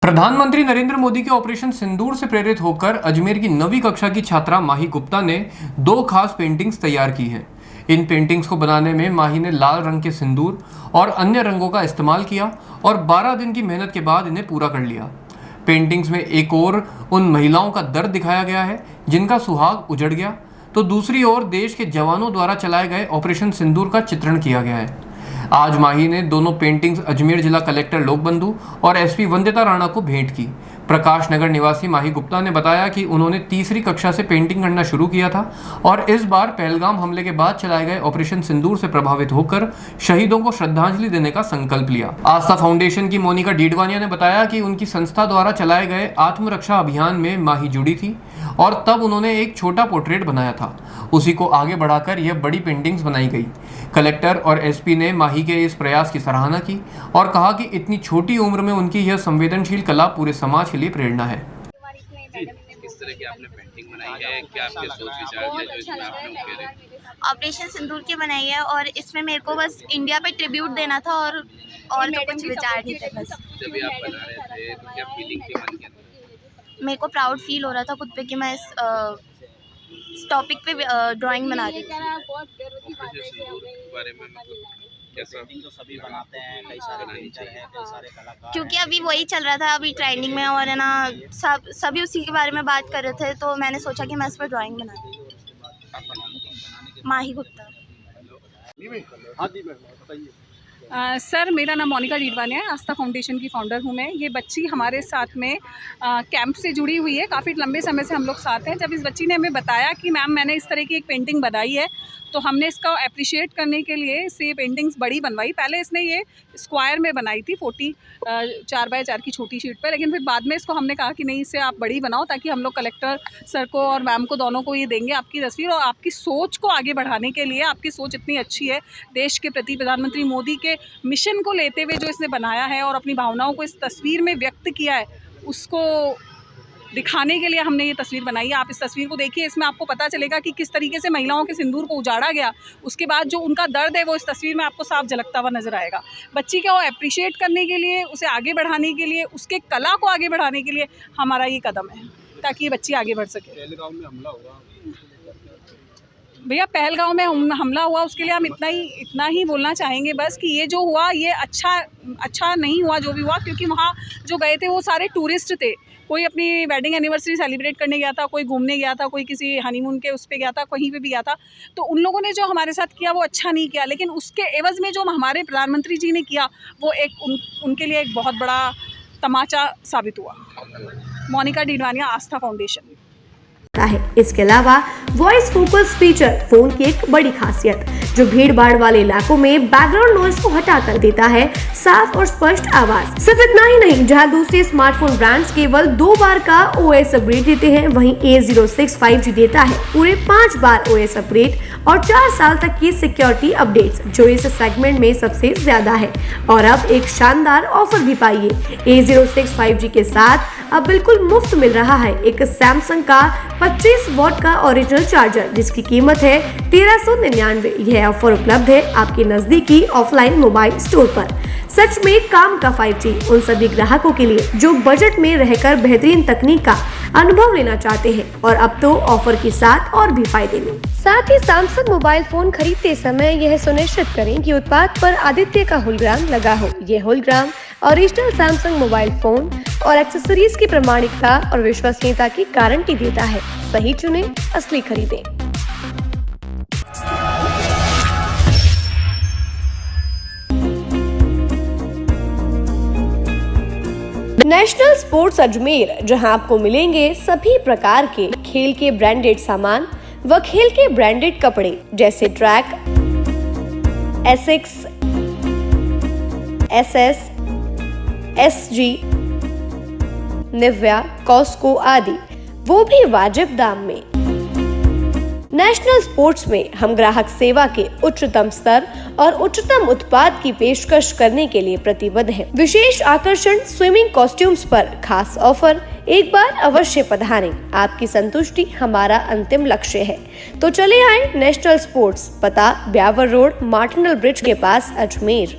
प्रधानमंत्री नरेंद्र मोदी के ऑपरेशन सिंदूर से प्रेरित होकर अजमेर की 9वीं कक्षा की छात्रा माही गुप्ता ने 2 खास पेंटिंग्स तैयार की हैं। इन पेंटिंग्स को बनाने में माही ने लाल रंग के सिंदूर और अन्य रंगों का इस्तेमाल किया और 12 दिन की मेहनत के बाद इन्हें पूरा कर लिया। पेंटिंग्स में एक ओर उन महिलाओं का दर्द दिखाया गया है जिनका सुहाग उजड़ गया, तो दूसरी ओर देश के जवानों द्वारा चलाए गए ऑपरेशन सिंदूर का चित्रण किया गया है। आज माही ने दोनों पेंटिंग्स अजमेर जिला कलेक्टर लोकबंधु और एसपी वंदिता राणा को भेंट की। प्रकाश नगर निवासी माही गुप्ता ने बताया कि उन्होंने तीसरी कक्षा से पेंटिंग करना शुरू किया था और इस बार पहलगाम हमले के बाद चलाए गए ऑपरेशन सिंदूर से प्रभावित होकर शहीदों को श्रद्धांजलि देने का संकल्प लिया। आस्था फाउंडेशन की मोनिका डीडवानिया ने बताया कि उनकी संस्था द्वारा चलाए गए आत्मरक्षा अभियान में माही जुड़ी थी और तब उन्होंने एक छोटा पोर्ट्रेट बनाया था। उसी को आगे बढ़ाकर यह बड़ी पेंटिंग्स बनाई गई। कलेक्टर और एसपी ने माही के इस प्रयास की सराहना की और कहा कि इतनी छोटी उम्र में उनकी यह संवेदनशील कला पूरे समाज के लिए प्रेरणा है। किस तरह की आपने पेंटिंग बनाई है, क्या आपके सोच विचार थे जो इसमें आपने उकेरे? ऑपरेशन सिंदूर की बनाई है और इसमें मेरे को बस इंडिया पे ट्रिब्यूट देना था और तो कुछ विचार नहीं थे। बस जब भी आप बना रहे थे तो क्या फीलिंग थी मन के अंदर? मेरे को प्राउड फील हो रहा था खुद पे कि मैं इस टॉपिक पे ड्राइंग बना रही हूँ। ऑपरेशन सिंदूर के बारे में मतलब कैसा? तो सभी बनाते हैं, कई सारे पेंटर हैं, कई सारे कलाकार। क्योंकि अभी वही चल रहा था, अभी ट्रेंडिंग में, और है ना सभी उसी के बारे में बात कर रहे थे, तो मैंने सोचा कि मैं इस पर ड्राइंग बना दूँ। माही गुप्ता। सर, मेरा नाम मोनिका डीडवानिया है, आस्था फाउंडेशन की फाउंडर हूँ मैं। ये बच्ची हमारे साथ में कैंप से जुड़ी हुई है, काफ़ी लंबे समय से हम लोग साथ हैं। जब इस बच्ची ने हमें बताया कि मैम मैंने इस तरह की एक पेंटिंग बनाई है, तो हमने इसका अप्रिशिएट करने के लिए इससे पेंटिंग्स बड़ी बनवाई। पहले इसने ये स्क्वायर में बनाई थी 4x4 की छोटी शीट पर, लेकिन फिर बाद में इसको हमने कहा कि नहीं, इससे आप बड़ी बनाओ ताकि हम लोग कलेक्टर सर को और मैम को दोनों को ये देंगे आपकी तस्वीर, और आपकी सोच को आगे बढ़ाने के लिए। आपकी सोच इतनी अच्छी है देश के प्रति, प्रधानमंत्री मोदी के मिशन को लेते हुए जो इसने बनाया है और अपनी भावनाओं को इस तस्वीर में व्यक्त किया है, उसको दिखाने के लिए हमने ये तस्वीर बनाई है। आप इस तस्वीर को देखिए, इसमें आपको पता चलेगा कि किस तरीके से महिलाओं के सिंदूर को उजाड़ा गया। उसके बाद जो उनका दर्द है वो इस तस्वीर में आपको साफ झलकता हुआ नजर आएगा। बच्ची को अप्रिशिएट करने के लिए, उसे आगे बढ़ाने के लिए, उसके कला को आगे बढ़ाने के लिए हमारा ये कदम है, ताकि ये बच्ची आगे बढ़ सके। पहलगाम में हमला हुआ भैया, पहलगाम में हमला हुआ, उसके लिए हम इतना ही बोलना चाहेंगे बस कि ये जो हुआ ये अच्छा नहीं हुआ जो भी हुआ, क्योंकि वहाँ जो गए थे वो सारे टूरिस्ट थे। कोई अपनी वेडिंग एनिवर्सरी सेलिब्रेट करने गया था, कोई घूमने गया था, कोई किसी हनीमून के उस पे गया था, कहीं पे भी गया था। तो उन लोगों ने जो हमारे साथ किया वो अच्छा नहीं किया, लेकिन उसके एवज़ में जो हमारे प्रधानमंत्री जी ने किया वो उनके लिए एक बहुत बड़ा तमाचा साबित हुआ। मोनिका डीडवानिया, आस्था फाउंडेशन। है। इसके अलावा वॉइस फोकस फीचर फोन की एक बड़ी खासियत, जो भीड़ भाड़ वाले इलाकों में बैकग्राउंड नॉइज को हटा कर देता है साफ और स्पष्ट आवाज। सिर्फ इतना ही नहीं, जहां दूसरे स्मार्टफोन ब्रांड्स केवल 2 बार का OS अपग्रेड देते हैं, वहीं A06 5G देता है पूरे 5 बार OS अपग्रेड और 4 साल तक की सिक्योरिटी अपडेट्स, जो इस सेगमेंट में सबसे ज्यादा है। और अब एक शानदार ऑफर भी पाइए। A06 5G के साथ अब बिल्कुल मुफ्त मिल रहा है एक सैमसंग का 25 वॉट का ओरिजिनल चार्जर, जिसकी कीमत है 1399। यह ऑफर उपलब्ध है आपके नजदीकी ऑफलाइन मोबाइल स्टोर पर। सच में काम का 5G उन सभी ग्राहकों के लिए जो बजट में रहकर बेहतरीन तकनीक का अनुभव लेना चाहते हैं, और अब तो ऑफर के साथ और भी फायदे में। साथ ही सैमसंग मोबाइल फोन खरीदते समय यह सुनिश्चित करें कि उत्पाद पर आदित्य का होलोग्राम लगा हो। यह hologram original Samsung mobile phone और एक्सेसरीज की प्रामाणिकता और विश्वसनीयता की गारंटी देता है। सही चुनें, असली खरीदें। नेशनल स्पोर्ट्स अजमेर, जहां आपको मिलेंगे सभी प्रकार के खेल के ब्रांडेड सामान व खेल के ब्रांडेड कपड़े, जैसे track, Asics, SS, SG, Nivia, Cosco आदि, वो भी वाजिब दाम में। नेशनल स्पोर्ट्स में हम ग्राहक सेवा के उच्चतम स्तर और उच्चतम उत्पाद की पेशकश करने के लिए प्रतिबद्ध हैं। विशेष आकर्षण स्विमिंग कॉस्ट्यूम्स पर खास ऑफर। एक बार अवश्य पधारें, आपकी संतुष्टि हमारा अंतिम लक्ष्य है। तो चले आए नेशनल स्पोर्ट्स, पता ब्यावर रोड, मार्टिनल ब्रिज के पास, अजमेर।